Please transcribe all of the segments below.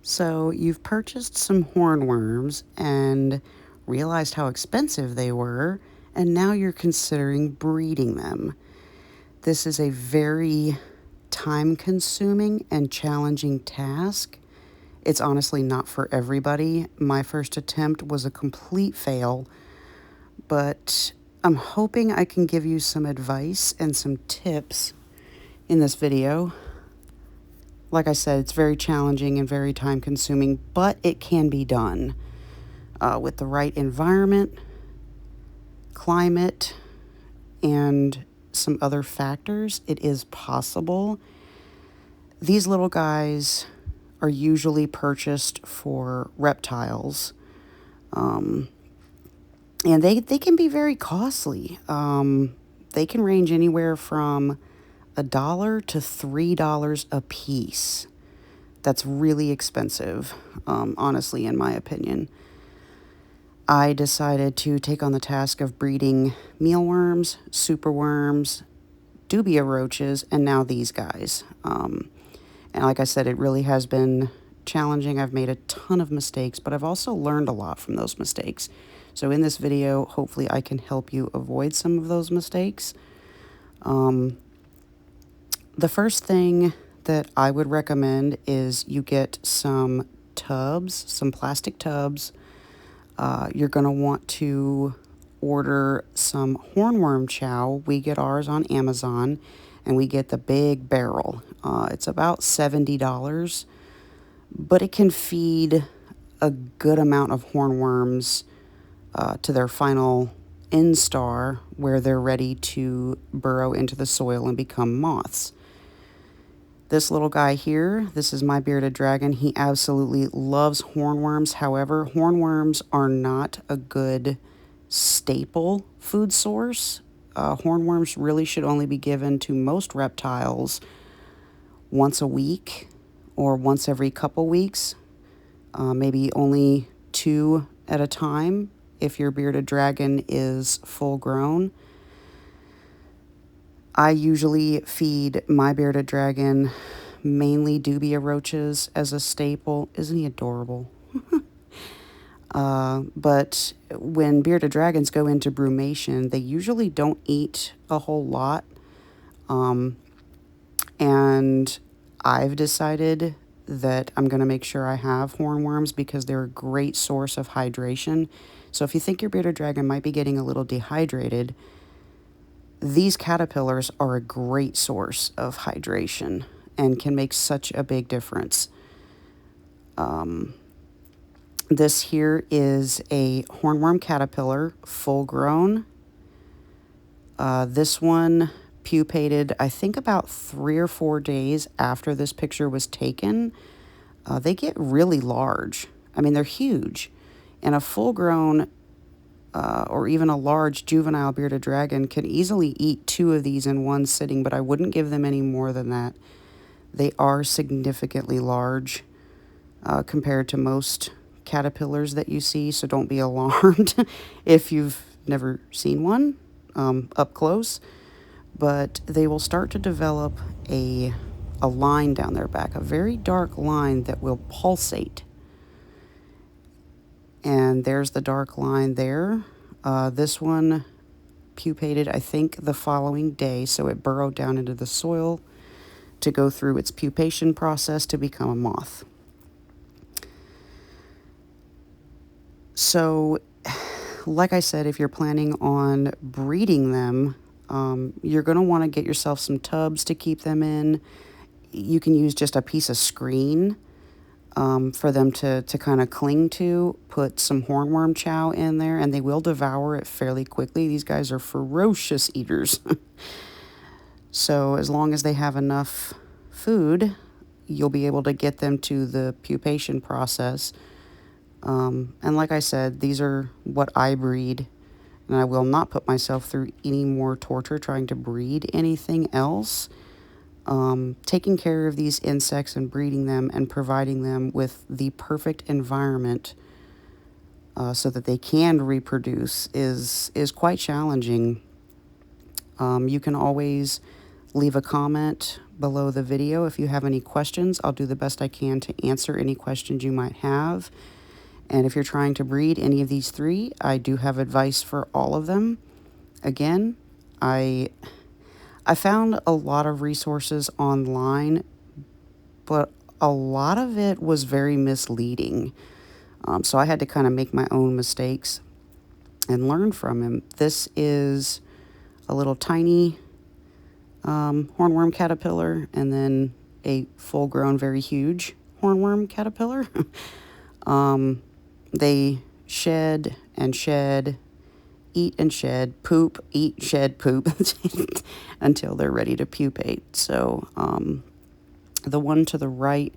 So you've purchased some hornworms and realized how expensive they were, and now you're considering breeding them. This is a very time-consuming and challenging task. It's honestly not for everybody. My first attempt was a complete fail, but I'm hoping I can give you some advice and some tips in this video. Like I said, it's very challenging and very time consuming, but it can be done with the right environment, climate, and some other factors. It is possible. These little guys are usually purchased for reptiles, and they can be very costly. They can range anywhere from $1 to $3 a piece. That's really expensive, honestly, in my opinion. I decided to take on the task of breeding mealworms, superworms, dubia roaches, and now these guys. And like I said, it really has been challenging. I've made a ton of mistakes, but I've also learned a lot from those mistakes. So in this video, hopefully I can help you avoid some of those mistakes. The first thing that I would recommend is you get some tubs, some plastic tubs. You're going to want to order some hornworm chow. We get ours on Amazon, and we get the big barrel. It's about $70, but it can feed a good amount of hornworms to their final instar, where they're ready to burrow into the soil and become moths. This little guy here, this is my bearded dragon. He absolutely loves hornworms. However, hornworms are not a good staple food source. Hornworms really should only be given to most reptiles once a week or once every couple weeks. Maybe only 2 at a time if your bearded dragon is full grown. I usually feed my bearded dragon mainly dubia roaches as a staple. Isn't he adorable? But when bearded dragons go into brumation, they usually don't eat a whole lot. And I've decided that I'm going to make sure I have hornworms because they're a great source of hydration. So if you think your bearded dragon might be getting a little dehydrated, these caterpillars are a great source of hydration and can make such a big difference. This here is a hornworm caterpillar, full grown. This one pupated, I think, about 3 or 4 days after this picture was taken. They get really large. I mean, they're huge. And a full grown or even a large juvenile bearded dragon can easily eat 2 of these in one sitting, but I wouldn't give them any more than that. They are significantly large compared to most caterpillars that you see, so don't be alarmed if you've never seen one up close. But they will start to develop a line down their back, a very dark line that will pulsate. And there's the dark line there. This one pupated, I think, the following day, so it burrowed down into the soil to go through its pupation process to become a moth. So, like I said, if you're planning on breeding them, you're going to want to get yourself some tubs to keep them in. You can use just a piece of screen for them to kind of cling to. Put some hornworm chow in there, and they will devour it fairly quickly. These guys are ferocious eaters. So as long as they have enough food, you'll be able to get them to the pupation process. And like I said, these are what I breed, and I will not put myself through any more torture trying to breed anything else. Taking care of these insects and breeding them and providing them with the perfect environment so that they can reproduce is quite challenging. You can always leave a comment below the video if you have any questions. I'll do the best I can to answer any questions you might have. And if you're trying to breed any of these three, I do have advice for all of them. Again, I found a lot of resources online, but a lot of it was very misleading. So I had to kind of make my own mistakes and learn from him. This is a little tiny hornworm caterpillar, and then a full-grown, very huge hornworm caterpillar. They shed and shed, eat and shed, poop, eat, shed, poop until they're ready to pupate. So the one to the right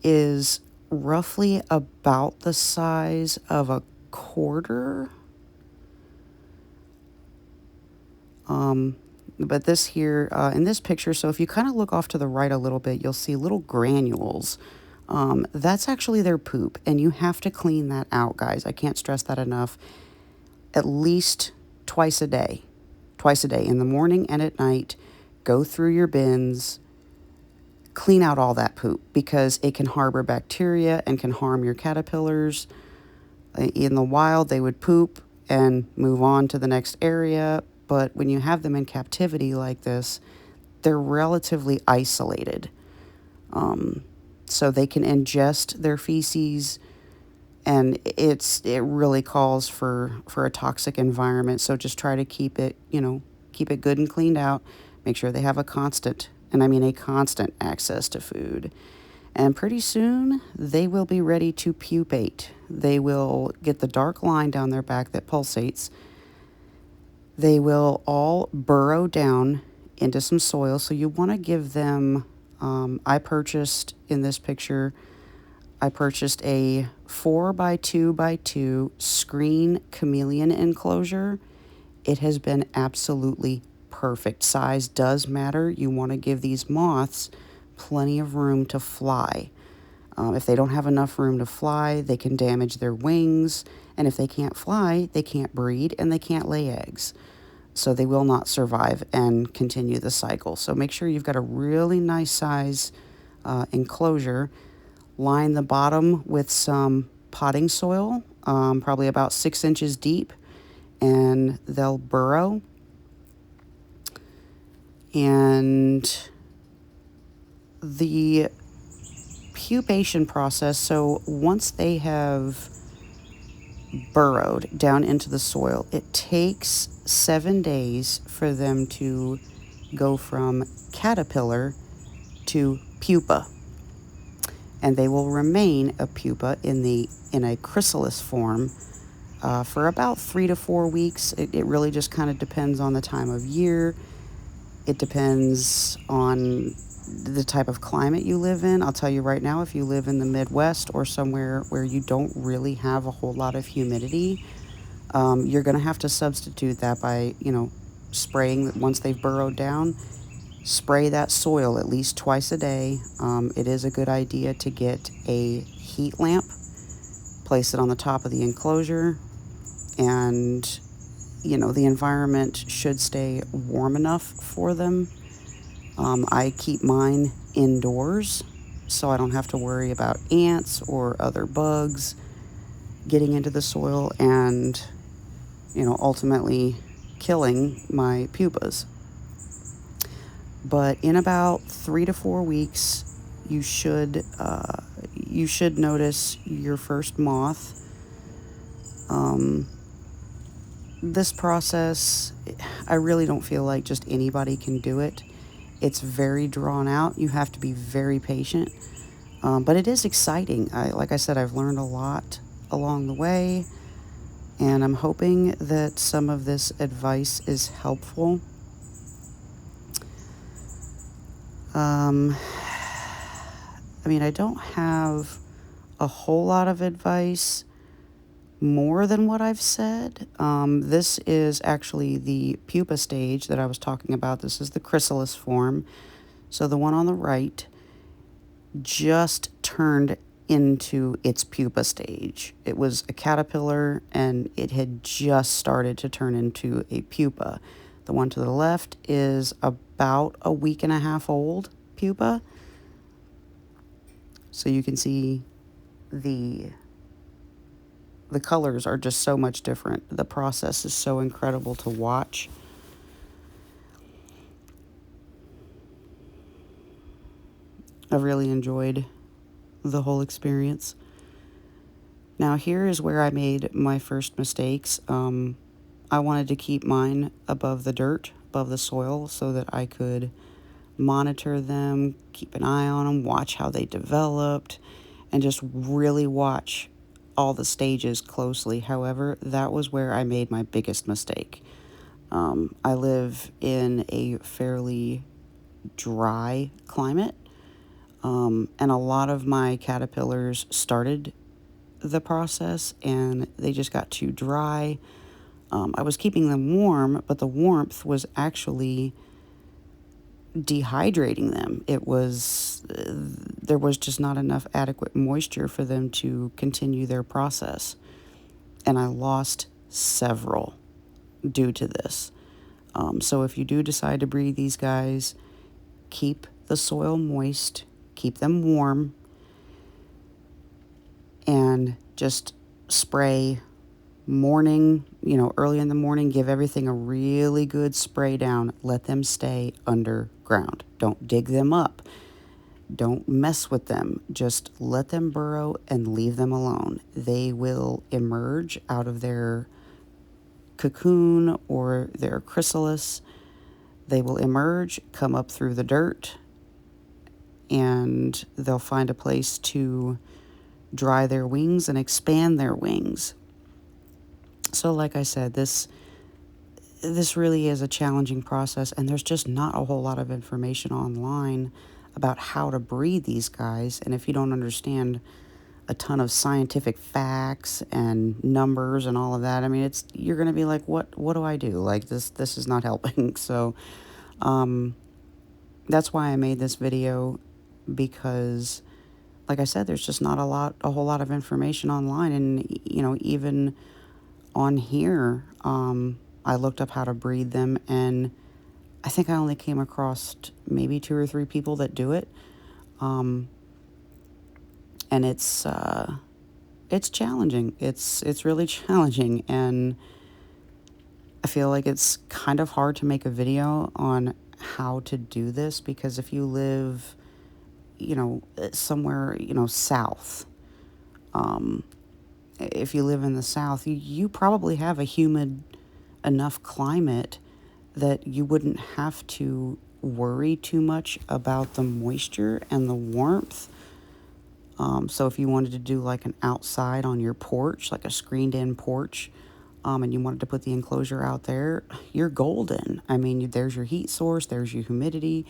is roughly about the size of a quarter. But this here, in this picture, so if you kind of look off to the right a little bit, you'll see little granules. That's actually their poop, and you have to clean that out, guys. I can't stress that enough. At least twice a day, in the morning and at night. Go through your bins, clean out all that poop, because it can harbor bacteria and can harm your caterpillars. In the wild, they would poop and move on to the next area, but when you have them in captivity like this, they're relatively isolated. So they can ingest their feces, and it really calls for a toxic environment. So just try to keep it good and cleaned out. Make sure they have a constant access to food. And pretty soon, they will be ready to pupate. They will get the dark line down their back that pulsates. They will all burrow down into some soil. So you want to give them, I purchased in this picture, I purchased a 4x2x2 screen chameleon enclosure. It has been absolutely perfect. Size does matter. You want to give these moths plenty of room to fly. If they don't have enough room to fly, they can damage their wings. And if they can't fly, they can't breed and they can't lay eggs. So they will not survive and continue the cycle. So make sure you've got a really nice size enclosure. Line the bottom with some potting soil, probably about 6 inches deep, and they'll burrow. And the pupation process, so once they have burrowed down into the soil, it takes 7 days for them to go from caterpillar to pupa. And they will remain a pupa in a chrysalis form for about 3 to 4 weeks. It really just kind of depends on the time of year. It depends on the type of climate you live in. I'll tell you right now, if you live in the Midwest or somewhere where you don't really have a whole lot of humidity, you're going to have to substitute that by, spraying once they've burrowed down. Spray that soil at least twice a day. It is a good idea to get a heat lamp, place it on the top of the enclosure, and the environment should stay warm enough for them. I keep mine indoors so I don't have to worry about ants or other bugs getting into the soil and ultimately killing my pupas. But in about 3 to 4 weeks, you should notice your first moth. This process, I really don't feel like just anybody can do it. It's very drawn out. You have to be very patient. But it is exciting. Like I said, I've learned a lot along the way, and I'm hoping that some of this advice is helpful. I don't have a whole lot of advice more than what I've said. This is actually the pupa stage that I was talking about. This is the chrysalis form. So the one on the right just turned into its pupa stage. It was a caterpillar and it had just started to turn into a pupa. The one to the left is about a week and a half old. pupa. So you can see the colors are just so much different. The process is so incredible to watch. I've really enjoyed the whole experience. Now here is where I made my first mistakes. I wanted to keep mine above the dirt, above the soil, so that I could monitor them, keep an eye on them, watch how they developed, and just really watch all the stages closely. However, that was where I made my biggest mistake. I live in a fairly dry climate, and a lot of my caterpillars started the process and they just got too dry. I was keeping them warm, but the warmth was actually dehydrating them. There was just not enough adequate moisture for them to continue their process. And I lost several due to this. So if you do decide to breed these guys, keep the soil moist, keep them warm, and just spray morning, early in the morning. Give everything a really good spray down. Let them stay underground. Don't dig them up. Don't mess with them. Just let them burrow and leave them alone. They will emerge out of their cocoon or their chrysalis. They will emerge, come up through the dirt, and they'll find a place to dry their wings and expand their wings. So like I said, this really is a challenging process, and there's just not a whole lot of information online about how to breed these guys. And if you don't understand a ton of scientific facts and numbers and all of that, I mean, you're going to be like, what do I do? Like, this is not helping. So that's why I made this video, because like I said, there's just not a whole lot of information online. And even on here, I looked up how to breed them, and I think I only came across maybe 2 or 3 people that do it. And it's challenging. It's really challenging, and I feel like it's kind of hard to make a video on how to do this, because if you live, somewhere, south, if you live in the south, you probably have a humid enough climate that you wouldn't have to worry too much about the moisture and the warmth. So if you wanted to do like an outside on your porch, like a screened in porch, and you wanted to put the enclosure out there, you're golden. I mean, there's your heat source, there's your humidity.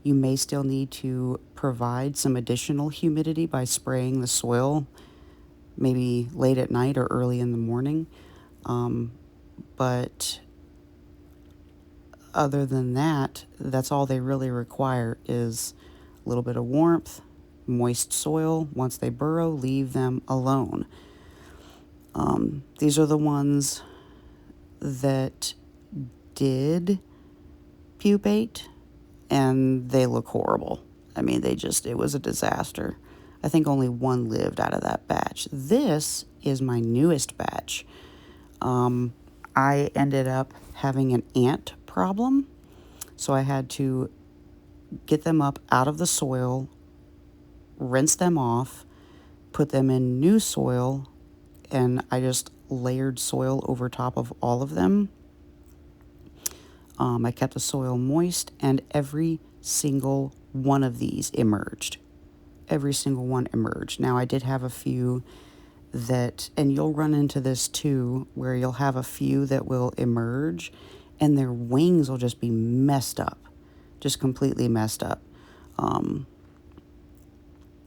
You may still need to provide some additional humidity by spraying the soil maybe late at night or early in the morning. But other than that, that's all they really require, is a little bit of warmth, moist soil. Once they burrow, leave them alone. These are the ones that did pupate, and they look horrible. I mean, it was a disaster. I think only one lived out of that batch. This is my newest batch. I ended up having an ant problem, so I had to get them up out of the soil, rinse them off, put them in new soil, and I just layered soil over top of all of them. I kept the soil moist, and every single one of these emerged. Every single one emerged. Now, I did have a few that, and you'll run into this too, where you'll have a few that will emerge and their wings will just be messed up, just completely messed up.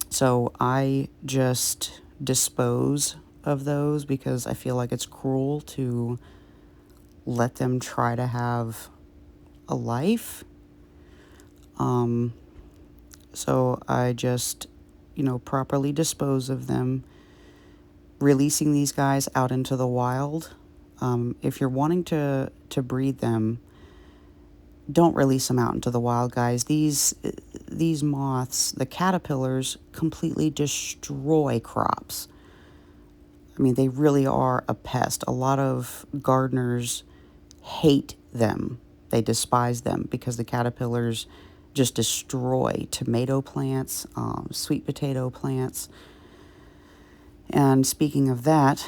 So I just dispose of those, because I feel like it's cruel to let them try to have a life. So I just, properly dispose of them, releasing these guys out into the wild. If you're wanting to breed them, don't release them out into the wild, guys. These moths, the caterpillars, completely destroy crops. I mean, they really are a pest. A lot of gardeners hate them. They despise them because the caterpillars just destroy tomato plants, sweet potato plants. And speaking of that,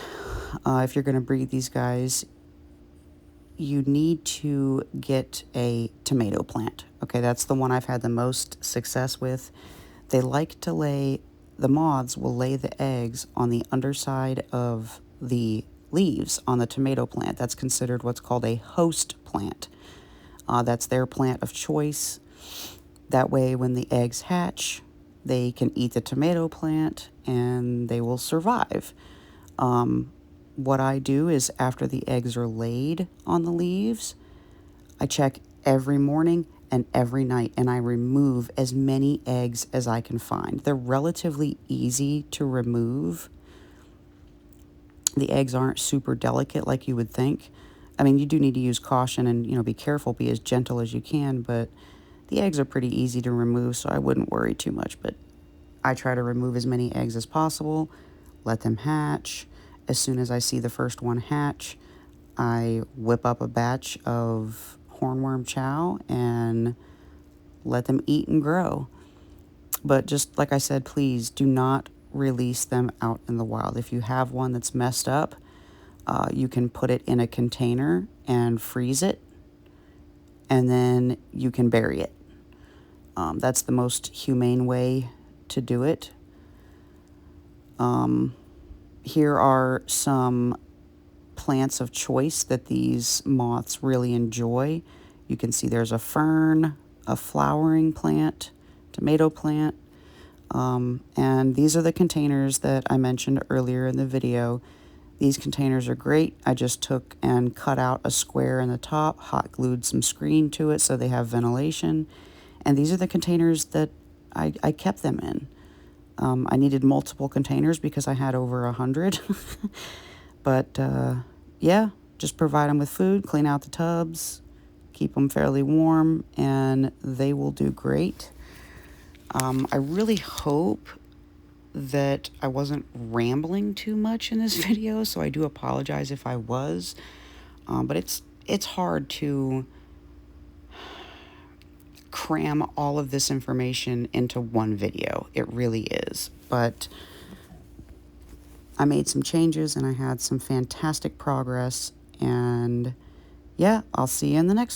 if you're going to breed these guys, you need to get a tomato plant. Okay, that's the one I've had the most success with. They like to lay, the moths will lay the eggs on the underside of the leaves on the tomato plant. That's considered what's called a host plant. That's their plant of choice. That way, when the eggs hatch, they can eat the tomato plant and they will survive. What I do is after the eggs are laid on the leaves, I check every morning and every night, and I remove as many eggs as I can find. They're relatively easy to remove. The eggs aren't super delicate like you would think. I mean, you do need to use caution and, be careful, be as gentle as you can, but the eggs are pretty easy to remove, so I wouldn't worry too much. But I try to remove as many eggs as possible, let them hatch. As soon as I see the first one hatch, I whip up a batch of hornworm chow and let them eat and grow. But just like I said, please do not release them out in the wild. If you have one that's messed up, you can put it in a container and freeze it, and then you can bury it. That's the most humane way to do it. Here are some plants of choice that these moths really enjoy. You can see there's a fern, a flowering plant, tomato plant, and these are the containers that I mentioned earlier in the video. These containers are great. I just took and cut out a square in the top, hot glued some screen to it so they have ventilation, and these are the containers that I kept them in. I needed multiple containers because I had over 100. But, yeah, just provide them with food, clean out the tubs, keep them fairly warm, and they will do great. I really hope that I wasn't rambling too much in this video, so I do apologize if I was. But it's hard to cram all of this information into one video. It really is. But I made some changes and I had some fantastic progress. And yeah, I'll see you in the next